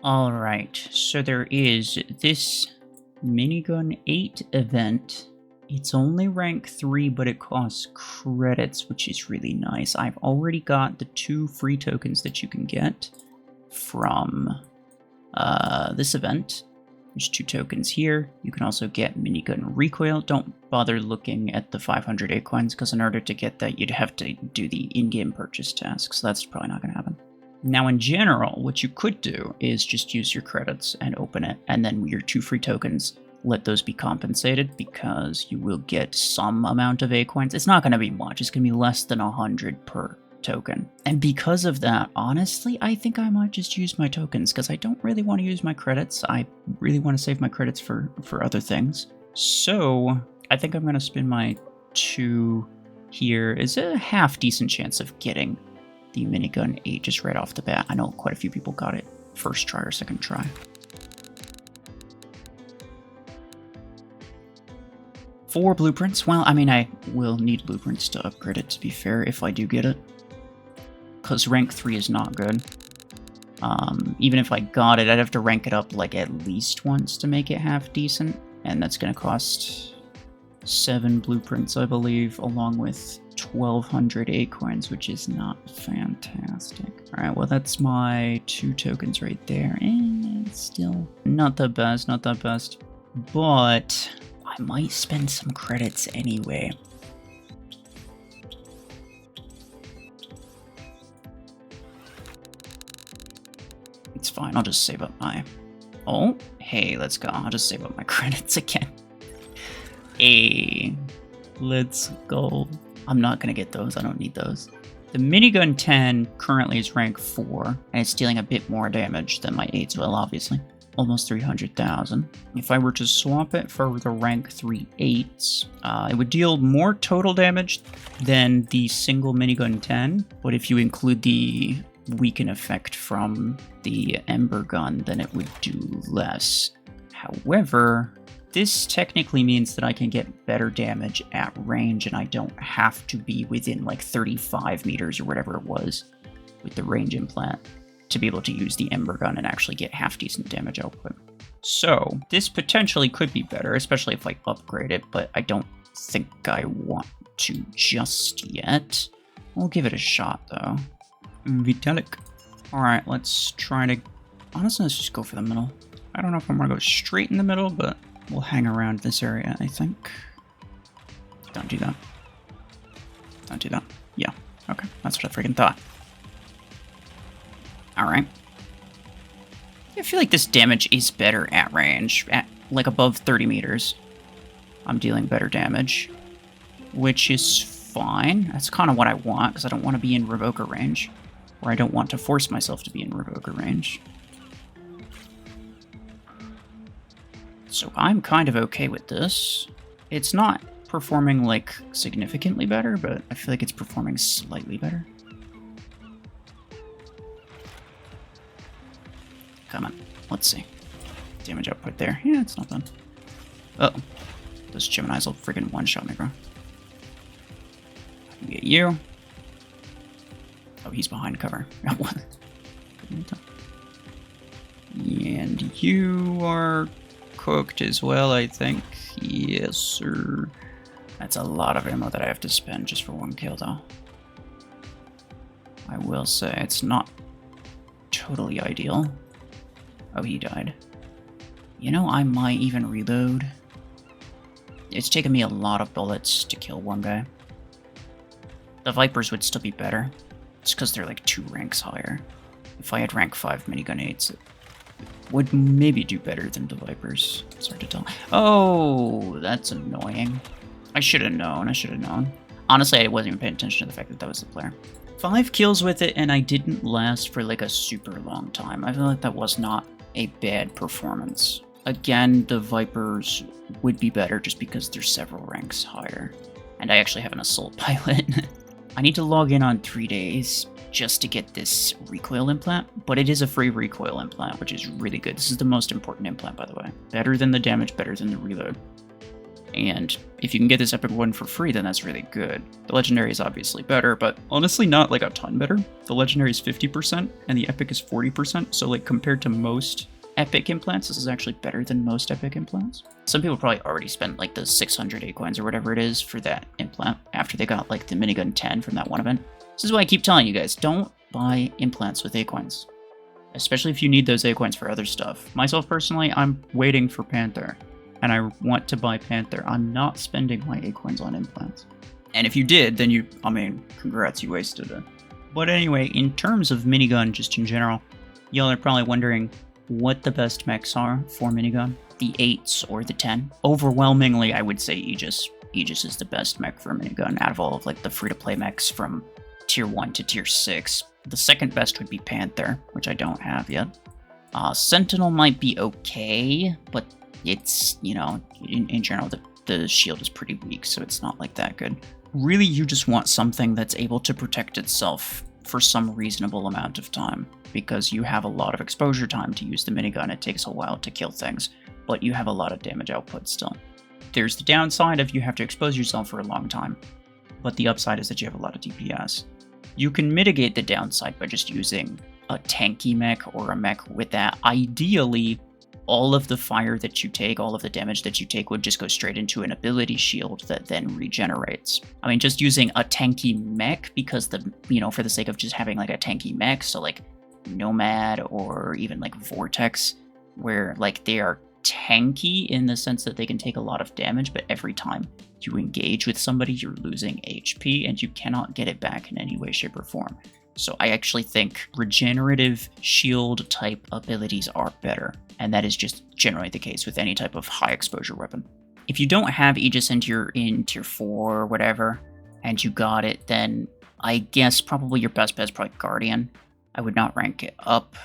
Alright, so there is this Minigun 8 event. It's only rank 3, but it costs credits, which is really nice. I've already got the 2 free tokens that you can get from this event. There's 2 tokens here. You can also get Minigun Recoil. Don't bother looking at the 500 Acorns, because in order to get that, you'd have to do the in-game purchase task, so that's probably not going to happen. Now, in general, what you could do is just use your credits and open it, and then your 2 free tokens, let those be compensated, because you will get some amount of Acorns. It's not going to be much. It's going to be less than 100 per token. And because of that, honestly, I think I might just use my tokens, because I don't really want to use my credits. I really want to save my credits for other things. So, I think I'm going to spend my 2 here. Is a half decent chance of getting the Minigun 8 just right off the bat. I know quite a few people got it first try or second try. For blueprints, well, I mean, I will need blueprints to upgrade it, to be fair, if I do get it. Because rank 3 is not good. Even if I got it, I'd have to rank it up like at least once to make it half decent. And that's going to cost 7 blueprints, I believe, along with 1,200 Acorns, which is not fantastic. Alright, well that's my 2 tokens right there, and it's still not the best, but I might spend some credits anyway. It's fine, I'll just save up my... Oh, hey, let's go. I'll just save up my credits again. Hey, let's go. I'm not going to get those. I don't need those. The Minigun 10 currently is rank 4, and it's dealing a bit more damage than my 8s will, obviously. Almost 300,000. If I were to swap it for the rank 3 8s, it would deal more total damage than the single Minigun 10, but if you include the weaken effect from the Ember Gun, then it would do less. However, this technically means that I can get better damage at range, and I don't have to be within like 35 meters or whatever it was with the range implant to be able to use the Ember Gun and actually get half decent damage output. So this potentially could be better, especially if I upgrade it, but I don't think I want to just yet. We'll give it a shot though. Vitalik. Alright, let's try to... Honestly, let's just go for the middle. I don't know if I'm gonna go straight in the middle, but we'll hang around this area, I think. Don't do that. Don't do that. Yeah, okay, that's what I freaking thought. Alright. I feel like this damage is better at range. At, like, above 30 meters. I'm dealing better damage. Which is fine. That's kind of what I want, because I don't want to be in Revoker range. Or I don't want to force myself to be in Revoker range. So I'm kind of okay with this. It's not performing, like, significantly better, but I feel like it's performing slightly better. Come on, let's see. Damage output there. Yeah, it's not bad. Uh-oh. Those Geminis will friggin' one-shot me, bro. I can get you. Oh, he's behind cover. And you are cooked as well, I think. Yes, sir. That's a lot of ammo that I have to spend just for 1 kill, though. I will say, it's not totally ideal. Oh, he died. You know, I might even reload. It's taken me a lot of bullets to kill one guy. The Vipers would still be better. It's because they're like 2 ranks higher. If I had rank 5 minigun 8s, it would maybe do better than the Vipers. It's hard to tell. Oh, that's annoying. I should have known. Honestly, I wasn't even paying attention to the fact that that was the player. 5 kills with it, and I didn't last for like a super long time. I feel like that was not a bad performance. Again, the Vipers would be better just because they're several ranks higher. And I actually have an assault pilot. I need to log in on 3 days just to get this recoil implant, but it is a free recoil implant, which is really good. This is the most important implant, by the way. Better than the damage, better than the reload. And if you can get this epic one for free, then that's really good. The legendary is obviously better, but honestly not like a ton better. The legendary is 50% and the epic is 40%. So like compared to most epic implants, this is actually better than most epic implants. Some people probably already spent like the 600 acorns or whatever it is for that implant after they got like the minigun 10 from that one event. This is why I keep telling you guys, don't buy implants with acorns, especially if you need those acorns for other stuff. Myself personally, I'm waiting for Panther, and I want to buy Panther. I'm not spending my acorns on implants. And if you did, then congrats, you wasted it. But anyway, in terms of minigun, just in general, y'all are probably wondering what the best mechs are for minigun. The 8s or the 10. Overwhelmingly, I would say Aegis. Aegis is the best mech for minigun out of all of like the free-to-play mechs from tier 1 to tier 6. The second best would be Panther, which I don't have yet. Sentinel might be okay, but it's, in general, the shield is pretty weak, so it's not like that good. Really, you just want something that's able to protect itself for some reasonable amount of time, because you have a lot of exposure time to use the minigun. It takes a while to kill things, but you have a lot of damage output still. There's the downside of you have to expose yourself for a long time, but the upside is that you have a lot of DPS. You can mitigate the downside by just using a tanky mech or a mech with that. Ideally, all of the fire that you take, all of the damage that you take would just go straight into an ability shield that then regenerates. I mean, just using a tanky mech because for the sake of just having like a tanky mech, so like Nomad or even like Vortex, where like they are tanky in the sense that they can take a lot of damage, but every time you engage with somebody, you're losing HP and you cannot get it back in any way, shape, or form. So I actually think regenerative shield type abilities are better, and that is just generally the case with any type of high exposure weapon. If you don't have Aegis and you're in tier 4 or whatever, and you got it, then I guess probably your best bet is probably Guardian. I would not rank it up.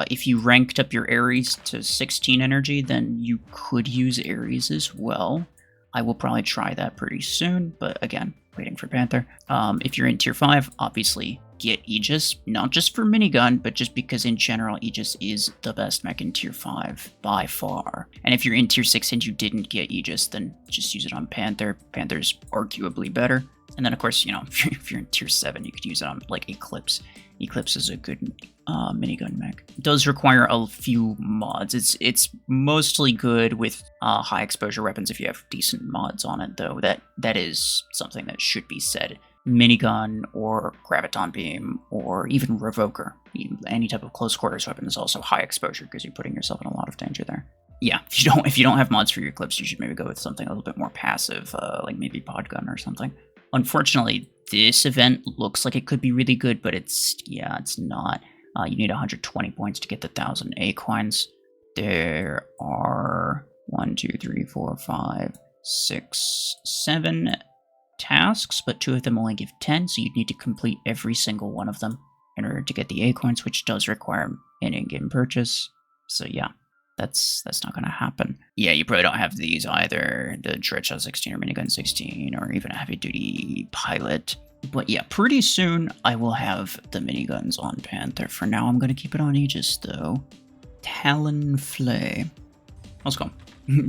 If you ranked up your Ares to 16 energy, then you could use Ares as well. I will probably try that pretty soon, but again, waiting for Panther. If you're in tier 5, obviously get Aegis, not just for minigun, but just because in general Aegis is the best mech in tier 5 by far. And if you're in tier 6 and you didn't get Aegis, then just use it on Panther. Panther's arguably better. And then of course, if you're in tier 7, you could use it on like Eclipse. Eclipse is a good minigun mech. It does require a few mods. It's mostly good with high exposure weapons if you have decent mods on it, though. That is something that should be said. Minigun or Graviton Beam or even Revoker, any type of close quarters weapon is also high exposure because you're putting yourself in a lot of danger there. Yeah, if you don't have mods for your Eclipse, you should maybe go with something a little bit more passive, like maybe Podgun or something. Unfortunately, this event looks like it could be really good, but it's not. You need 120 points to get the 1,000 acorns. There are 1, 2, 3, 4, 5, 6, 7 tasks, but 2 of them only give 10, so you'd need to complete every single one of them in order to get the acorns, which does require an in-game purchase. So yeah, that's not going to happen. Yeah, you probably don't have these either, the Dreadshot 16 or Minigun 16 or even a heavy-duty pilot. But yeah, pretty soon I will have the miniguns on Panther. For now, I'm going to keep it on Aegis, though. Talonflay. Let's go.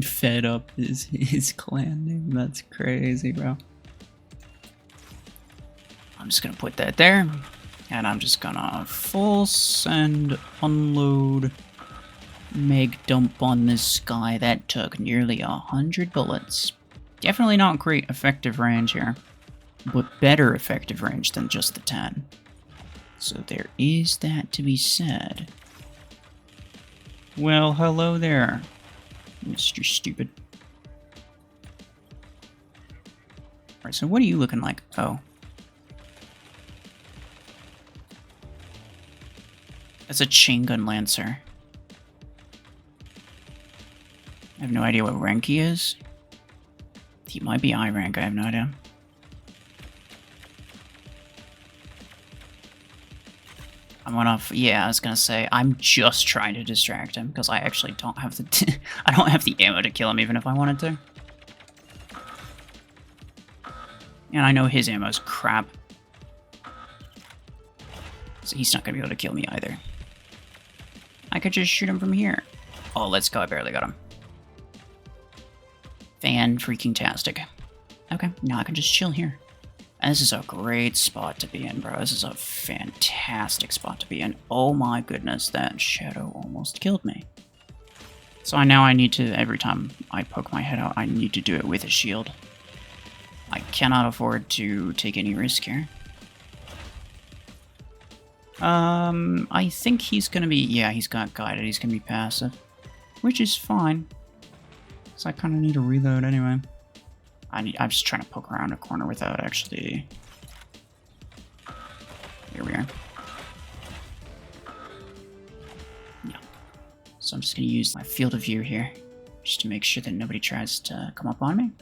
Fed up his clan name. That's crazy, bro. I'm just going to put that there. And I'm just going to full send, unload, Meg dump on this guy. That took nearly 100 bullets. Definitely not great effective range here, but better effective range than just the 10. So there is that to be said. Well, hello there, Mr. Stupid. Alright, so what are you looking like? Oh. That's a chain gun lancer. I have no idea what rank he is. He might be I rank, I have no idea. I'm off. Yeah, I was gonna say, I'm just trying to distract him, because I actually don't have the I don't have the ammo to kill him even if I wanted to. And I know his ammo's crap. So he's not gonna be able to kill me either. I could just shoot him from here. Oh, let's go, I barely got him. Fan-freaking-tastic. Okay, now I can just chill here. And this is a great spot to be in, bro. This is a fantastic spot to be in. Oh my goodness, that shadow almost killed me. So now I need to, every time I poke my head out, I need to do it with a shield. I cannot afford to take any risk here. I think he's gonna be, yeah, he's got guided. He's gonna be passive, which is fine. So I kind of need to reload anyway. I'm just trying to poke around a corner without actually... Here we are. Yeah. So I'm just going to use my field of view here, just to make sure that nobody tries to come up on me.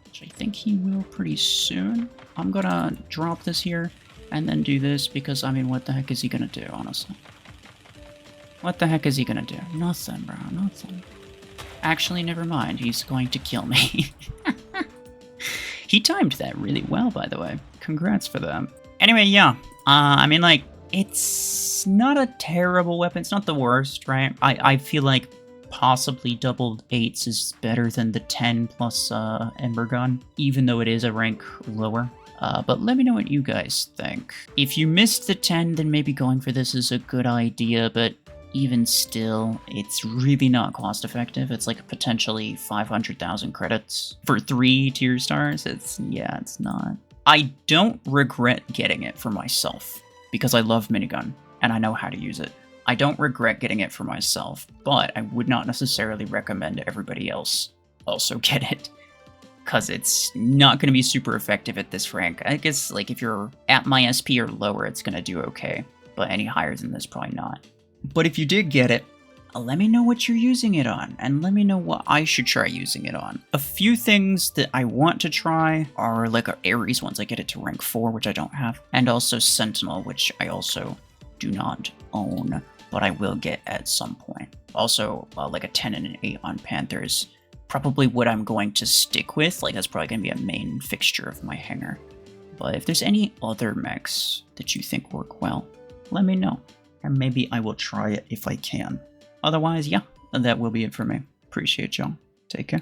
Which I think he will pretty soon. I'm going to drop this here, and then do this, because, I mean, what the heck is he going to do, honestly? What the heck is he going to do? Nothing, bro, nothing. Actually, never mind. He's going to kill me. He timed that really well, by the way. Congrats for that. Anyway, yeah. I mean, like, it's not a terrible weapon. It's not the worst, right? I feel like possibly doubled 8s is better than the 10 plus Ember Gun, even though it is a rank lower. But let me know what you guys think. If you missed the 10, then maybe going for this is a good idea, but even still, it's really not cost effective. It's like potentially 500,000 credits for 3 tier stars. It's not. I don't regret getting it for myself because I love Minigun and I know how to use it. I don't regret getting it for myself, but I would not necessarily recommend everybody else also get it because it's not going to be super effective at this rank. I guess like if you're at my SP or lower, it's going to do okay, but any higher than this, probably not. But if you did get it, let me know what you're using it on, and let me know what I should try using it on. A few things that I want to try are like Ares once I get it to rank 4, which I don't have, and also Sentinel, which I also do not own, but I will get at some point. Also, like a 10 and an 8 on Panthers, probably what I'm going to stick with, like that's probably going to be a main fixture of my hanger. But if there's any other mechs that you think work well, let me know. And maybe I will try it if I can. Otherwise, yeah, that will be it for me. Appreciate y'all. Take care.